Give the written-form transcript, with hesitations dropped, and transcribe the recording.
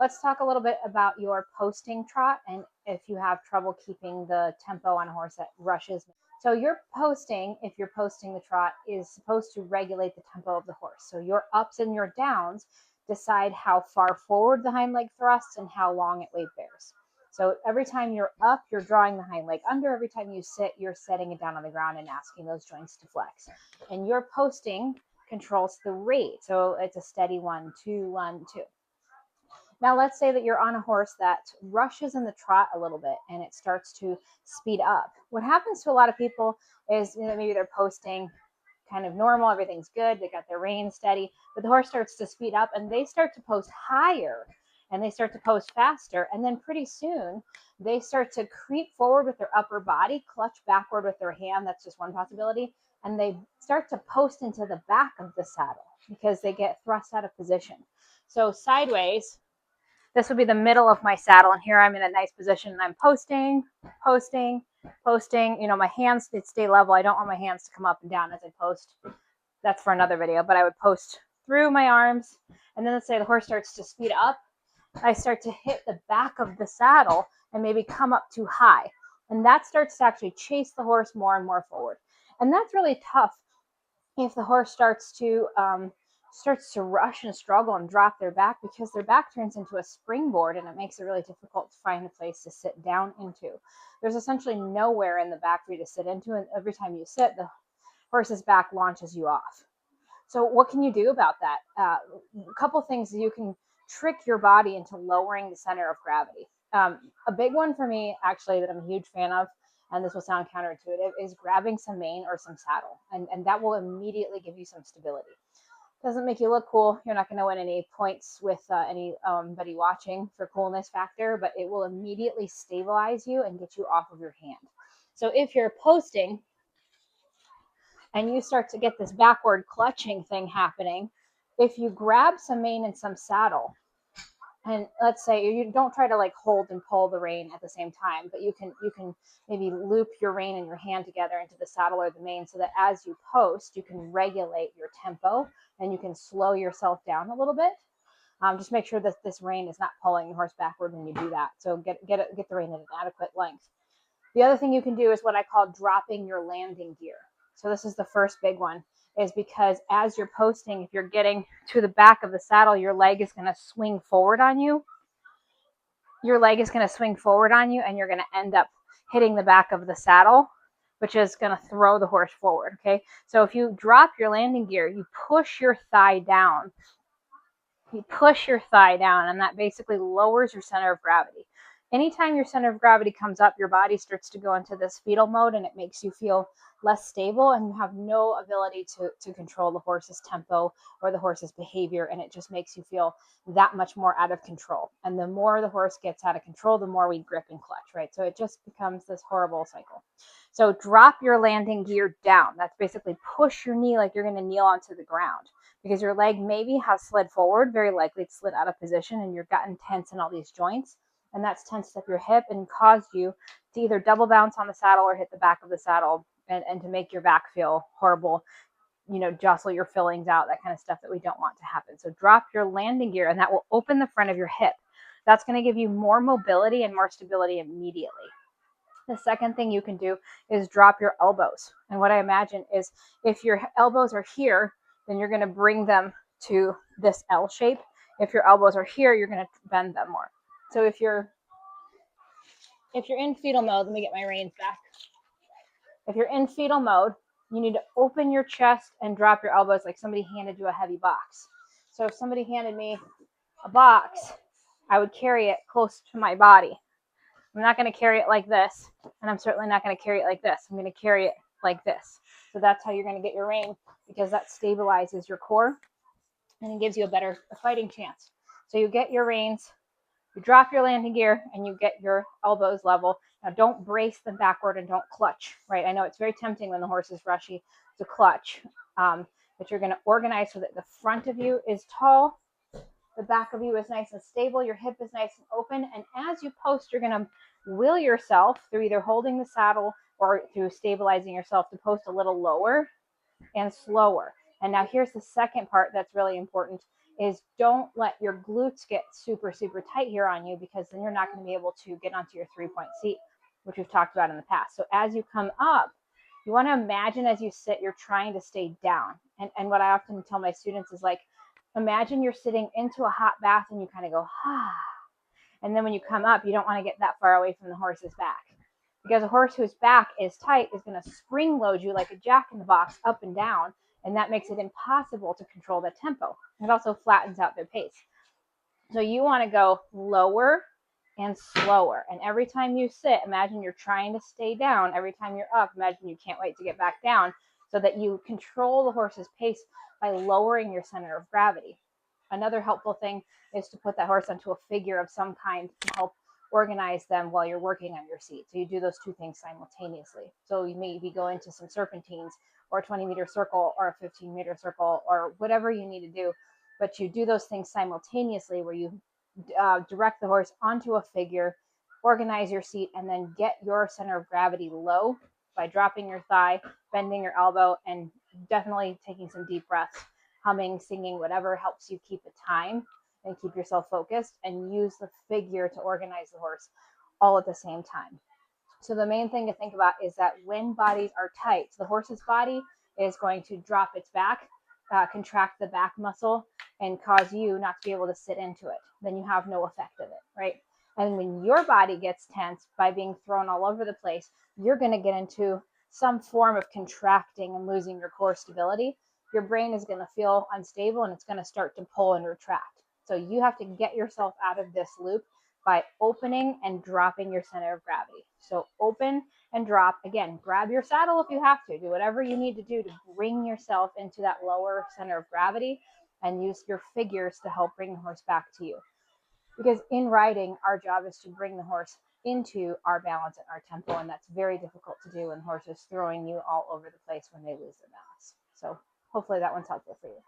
let's talk a little bit about your posting trot and if you have trouble keeping the tempo on a horse that rushes. So your posting, if you're posting the trot, is supposed to regulate the tempo of the horse. So your ups and your downs decide how far forward the hind leg thrusts and how long it weight bears. So every time you're up, you're drawing the hind leg under. Every time you sit, you're setting it down on the ground and asking those joints to flex. And your posting controls the rate. So it's a steady 1, 2, 1, 2. Now, let's say that you're on a horse that rushes in the trot a little bit and it starts to speed up. What happens to a lot of people is, maybe they're posting kind of normal, everything's good, they got their reins steady, but the horse starts to speed up and they start to post higher and they start to post faster. And then pretty soon they start to creep forward with their upper body, clutch backward with their hand. That's just one possibility. And they start to post into the back of the saddle because they get thrust out of position. So sideways, this would be the middle of my saddle, and here I'm in a nice position and I'm posting. My hands stay level. I don't want my hands to come up and down as I post. That's for another video, but I would post through my arms, and then let's say the horse starts to speed up. I start to hit the back of the saddle and maybe come up too high, and that starts to actually chase the horse more and more forward. And that's really tough if the horse starts to rush and struggle and drop their back, because their back turns into a springboard and it makes it really difficult to find a place to sit down into. There's essentially nowhere in the back for you to sit into, and every time you sit, the horse's back launches you off. So what can you do about that? A couple things. You can trick your body into lowering the center of gravity. A big one for me, actually, that I'm a huge fan of, and this will sound counterintuitive, is grabbing some mane or some saddle, and that will immediately give you some stability. Doesn't make you look cool. You're not going to win any points with anybody watching for coolness factor, but it will immediately stabilize you and get you off of your hand. So if you're posting and you start to get this backward clutching thing happening, if you grab some mane and some saddle, and let's say you don't try to hold and pull the rein at the same time, but you can maybe loop your rein and your hand together into the saddle or the mane, so that as you post, you can regulate your tempo and you can slow yourself down a little bit. Just make sure that this rein is not pulling the horse backward when you do that. So get the rein at an adequate length. The other thing you can do is what I call dropping your landing gear. So this is the first big one, is because as you're posting, if you're getting to the back of the saddle, your leg is going to swing forward on you. Your leg is going to swing forward on you, and you're going to end up hitting the back of the saddle, which is going to throw the horse forward. Okay. So if you drop your landing gear, you push your thigh down. And that basically lowers your center of gravity. Anytime your center of gravity comes up, your body starts to go into this fetal mode, and it makes you feel less stable, and you have no ability to control the horse's tempo or the horse's behavior, and it just makes you feel that much more out of control. And the more the horse gets out of control, the more we grip and clutch, right? So it just becomes this horrible cycle. So drop your landing gear down. That's basically push your knee like you're going to kneel onto the ground, because your leg maybe has slid forward, very likely it's slid out of position, and you've gotten tense in all these joints, and that's tensed up your hip and caused you to either double bounce on the saddle or hit the back of the saddle, and to make your back feel horrible, jostle your fillings out, that kind of stuff that we don't want to happen. So drop your landing gear, and that will open the front of your hip. That's going to give you more mobility and more stability immediately. The second thing you can do is drop your elbows. And what I imagine is, if your elbows are here, then you're going to bring them to this L shape. If your elbows are here, you're going to bend them more. So if you're in fetal mode, let me get my reins back. If you're in fetal mode, you need to open your chest and drop your elbows like somebody handed you a heavy box. So if somebody handed me a box, I would carry it close to my body. I'm not going to carry it like this, and I'm certainly not going to carry it like this. I'm going to carry it like this. So that's how you're going to get your rein, because that stabilizes your core and it gives you a better fighting chance. So you get your reins, you drop your landing gear, and you get your elbows level. Now don't brace them backward and don't clutch, right? I know it's very tempting when the horse is rushy to clutch, but you're going to organize so that the front of you is tall, the back of you is nice and stable, your hip is nice and open, and as you post, you're going to will yourself through either holding the saddle or through stabilizing yourself to post a little lower and slower. And now here's the second part that's really important, is don't let your glutes get super, super tight here on you, because then you're not going to be able to get onto your 3-point seat, which we've talked about in the past. So as you come up, you want to imagine as you sit, you're trying to stay down. And what I often tell my students is like, imagine you're sitting into a hot bath and you kind of go, ah. And then when you come up, you don't want to get that far away from the horse's back, because a horse whose back is tight is going to spring load you like a jack in the box up and down. And that makes it impossible to control the tempo. It also flattens out their pace. So you want to go lower and slower. And every time you sit, imagine you're trying to stay down. Every time you're up, imagine you can't wait to get back down, so that you control the horse's pace by lowering your center of gravity. Another helpful thing is to put that horse onto a figure of some kind to help organize them while you're working on your seat. So you do those two things simultaneously. So you maybe go into some serpentines, or a 20-meter circle, or a 15-meter circle, or whatever you need to do. But you do those things simultaneously, where you direct the horse onto a figure, organize your seat, and then get your center of gravity low by dropping your thigh, bending your elbow, and definitely taking some deep breaths, humming, singing, whatever helps you keep the time and keep yourself focused, and use the figure to organize the horse all at the same time. So the main thing to think about is that when bodies are tight, the horse's body is going to drop its back, contract the back muscle, and cause you not to be able to sit into it. Then you have no effect of it, right? And when your body gets tense by being thrown all over the place, you're going to get into some form of contracting and losing your core stability. Your brain is going to feel unstable, and it's going to start to pull and retract. So you have to get yourself out of this loop by opening and dropping your center of gravity. So open and drop. Again, grab your saddle if you have to. Do whatever you need to do to bring yourself into that lower center of gravity, and use your figures to help bring the horse back to you. Because in riding, our job is to bring the horse into our balance and our tempo, and that's very difficult to do when the horse is throwing you all over the place when they lose their balance. So hopefully that one's helpful for you.